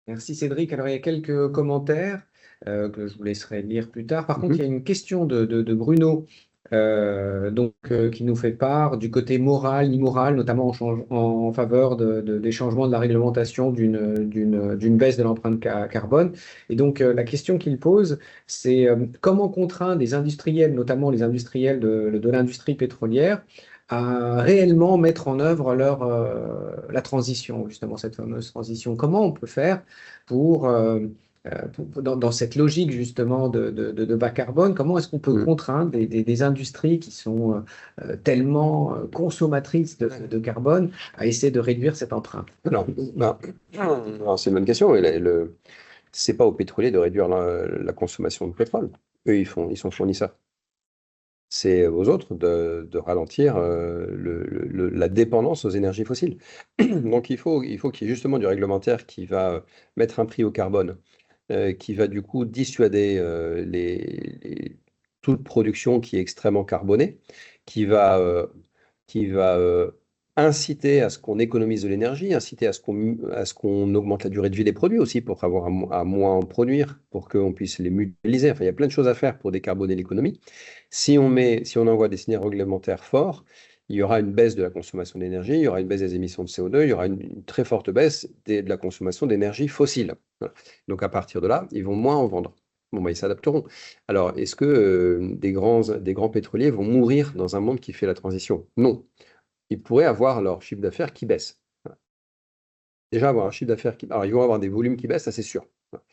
Merci Cédric. Alors, il y a quelques commentaires que je vous laisserai lire plus tard. Par contre, il y Mhm. a une question de Bruno qui nous fait part du côté moral, immoral, notamment en faveur des changements de la réglementation d'une baisse de l'empreinte carbone. Et donc, la question qu'il pose, c'est comment contraindre les industriels, notamment les industriels de l'industrie pétrolière, à réellement mettre en œuvre la transition, justement cette fameuse transition. Comment on peut faire pour, dans cette logique justement de bas carbone, comment est-ce qu'on peut Mhm. contraindre des industries qui sont tellement consommatrices de carbone à essayer de réduire cette empreinte? Alors, ben, alors, c'est une bonne question. C'est pas aux pétroliers de réduire la consommation de pétrole. Eux, ils sont fournisseurs. C'est aux autres de ralentir la dépendance aux énergies fossiles. Donc il faut qu'il y ait justement du réglementaire qui va mettre un prix au carbone, qui va du coup dissuader toute production qui est extrêmement carbonée, qui va, euh, qui va inciter à ce qu'on économise de l'énergie, inciter à ce qu'on augmente la durée de vie des produits aussi pour avoir à moins en produire, pour qu'on puisse les mutualiser. Enfin, il y a plein de choses à faire pour décarboner l'économie. Si on envoie des signaux réglementaires forts, il y aura une baisse de la consommation d'énergie, il y aura une baisse des émissions de CO2, il y aura une très forte baisse de la consommation d'énergie fossile. Voilà. Donc à partir de là, ils vont moins en vendre. Bon, bah, ils s'adapteront. Alors, est-ce que des grands pétroliers vont mourir dans un monde qui fait la transition? Non. Ils pourraient avoir leur chiffre d'affaires qui baisse. Voilà. Déjà, avoir un chiffre d'affaires qui... Alors, ils vont avoir des volumes qui baissent, ça c'est sûr. Voilà.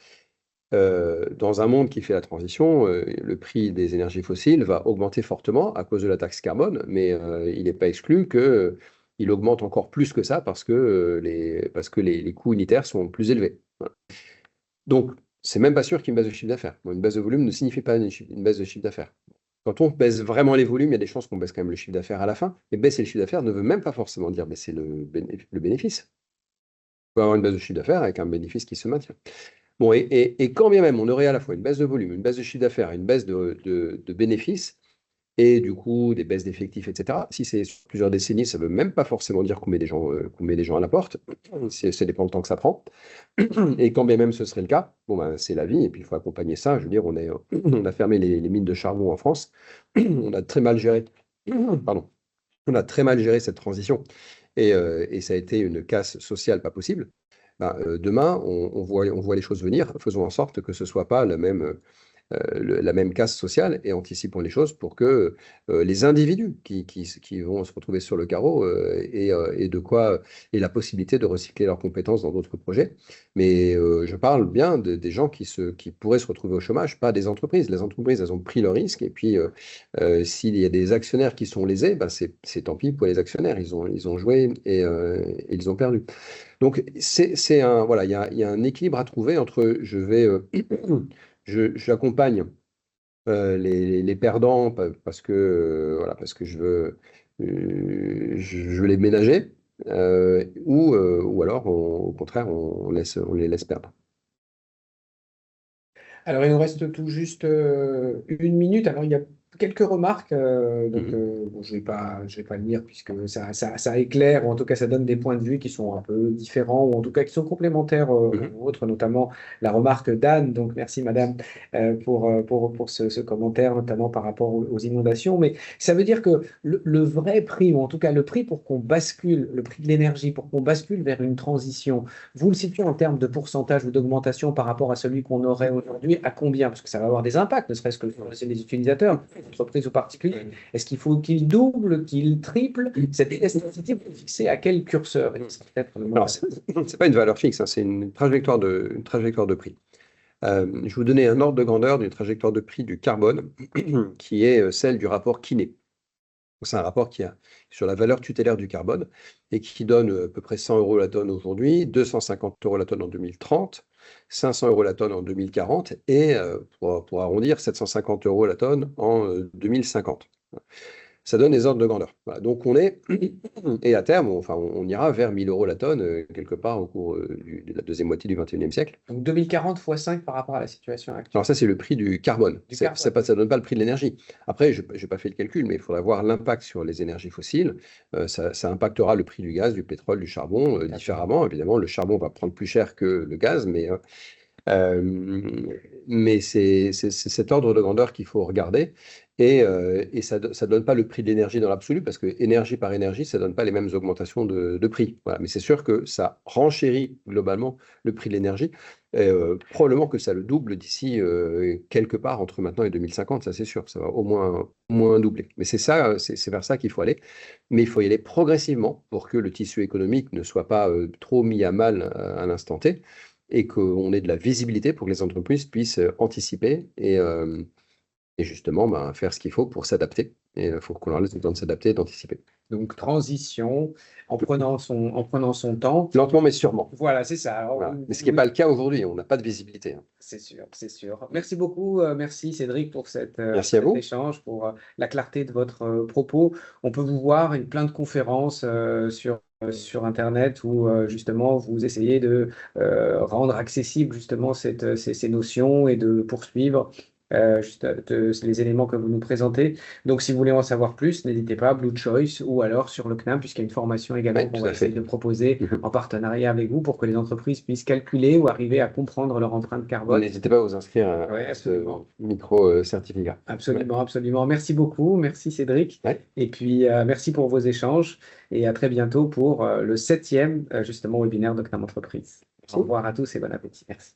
Dans un monde qui fait la transition, le prix des énergies fossiles va augmenter fortement à cause de la taxe carbone, mais il n'est pas exclu qu'il augmente encore plus que ça parce que les coûts unitaires sont plus élevés. Voilà. Donc, c'est même pas sûr qu'il y ait une baisse de chiffre d'affaires. Bon, une baisse de volume ne signifie pas une baisse de chiffre d'affaires. Quand on baisse vraiment les volumes, il y a des chances qu'on baisse quand même le chiffre d'affaires à la fin, mais baisser le chiffre d'affaires ne veut même pas forcément dire baisser le bénéfice. On peut avoir une baisse de chiffre d'affaires avec un bénéfice qui se maintient. Bon, et quand bien même on aurait à la fois une baisse de volume, une baisse de chiffre d'affaires, une baisse de bénéfices, et du coup des baisses d'effectifs, etc., si c'est sur plusieurs décennies, ça ne veut même pas forcément dire qu'on met des gens à la porte. Ça dépend du temps que ça prend. Et quand bien même ce serait le cas, bon, ben, c'est la vie, et puis il faut accompagner ça. Je veux dire, on a fermé les mines de charbon en France. On a très mal géré, pardon, on a très mal géré cette transition. Et ça a été une casse sociale pas possible. Ben, demain, on voit les choses venir. Faisons en sorte que ce ne soit pas la même casse sociale, et anticipons les choses pour que les individus qui vont se retrouver sur le carreau aient de quoi, aient la possibilité de recycler leurs compétences dans d'autres projets. Mais je parle bien des gens qui pourraient se retrouver au chômage, pas des entreprises. Les entreprises, elles ont pris le risque, et puis s'il y a des actionnaires qui sont lésés, ben c'est tant pis pour les actionnaires. Ils ont joué et ils ont perdu. Donc, voilà, il y a un équilibre à trouver entre j'accompagne les perdants voilà, parce que je veux les ménager, ou alors, au contraire, on les laisse perdre. Alors, il nous reste tout juste 1 minute. Alors, il y a quelques remarques, bon, je vais pas le lire puisque ça éclaire, ou en tout cas, ça donne des points de vue qui sont un peu différents, ou en tout cas qui sont complémentaires Mhm. aux autres, notamment la remarque d'Anne. Donc, merci, madame, pour ce commentaire, notamment par rapport aux inondations. Mais ça veut dire que le vrai prix, ou en tout cas le prix pour qu'on bascule, le prix de l'énergie, pour qu'on bascule vers une transition, vous le situez en termes de pourcentage ou d'augmentation par rapport à celui qu'on aurait aujourd'hui, à combien? Parce que ça va avoir des impacts, ne serait-ce que sur les utilisateurs, entreprises ou particuliers. Est-ce qu'il faut qu'il double, qu'il triple? Cette élasticité, vous fixée à quel curseur? Et c'est peut-être le Alors, moment. c'est pas une valeur fixe, hein, c'est une trajectoire de prix. Je vais vous donner un ordre de grandeur d'une trajectoire de prix du carbone qui est celle du rapport Kiné. C'est un rapport qui a sur la valeur tutélaire du carbone et qui donne à peu près 100 euros la tonne aujourd'hui, 250 euros la tonne en 2030, 500 euros la tonne en 2040 et pour arrondir, 750 euros la tonne en 2050. Ça donne des ordres de grandeur. Voilà, donc on est, et à terme, on ira vers 1000 euros la tonne quelque part au cours de la deuxième moitié du 21e siècle. Donc 2040 x 5 par rapport à la situation Alors actuelle. ça, c'est le prix du carbone. Du carbone. Ça donne pas le prix de l'énergie. Après, je n'ai pas fait le calcul, mais il faudra voir l'impact sur les énergies fossiles. Ça impactera le prix du gaz, du pétrole, du charbon différemment. Évidemment, le charbon va prendre plus cher que le gaz, mais c'est cet ordre de grandeur qu'il faut regarder. Et ça ne donne pas le prix de l'énergie dans l'absolu, parce que énergie par énergie, ça ne donne pas les mêmes augmentations de prix. Voilà. Mais c'est sûr que ça renchérit globalement le prix de l'énergie. Probablement que ça le double d'ici quelque part entre maintenant et 2050, ça c'est sûr. Ça va au moins doubler. Mais c'est vers ça qu'il faut aller. Mais il faut y aller progressivement pour que le tissu économique ne soit pas trop mis à mal à l'instant T et qu'on ait de la visibilité pour que les entreprises puissent anticiper et justement faire ce qu'il faut pour s'adapter. Et il faut qu'on leur laisse le temps de s'adapter et d'anticiper. Donc transition, en prenant son temps. Lentement mais sûrement. Voilà, c'est ça. Alors, Voilà. Mais ce qui n'est pas le cas aujourd'hui, on n'a pas de visibilité. Hein. c'est sûr, c'est sûr. Merci beaucoup, merci Cédric pour Merci à cet vous. échange, pour la clarté de votre propos. On peut vous voir plein de conférences sur Internet où justement vous essayez de rendre accessible justement ces notions et de poursuivre les éléments que vous nous présentez. Donc si vous voulez en savoir plus, n'hésitez pas, Blue Choice ou alors sur le CNAM, puisqu'il y a une formation également Oui, qu'on tout va à fait. essayer de proposer en partenariat avec vous pour que les entreprises puissent calculer ou arriver à comprendre leur empreinte carbone. N'hésitez pas à vous inscrire Ouais, à ce absolument. micro-certificat. Absolument, absolument. Merci beaucoup. Merci Cédric. Ouais. Et puis, merci pour vos échanges. Et à très bientôt pour le 7e, justement, webinaire de CNAM Entreprise. Merci. Au revoir à tous et bon appétit. Merci.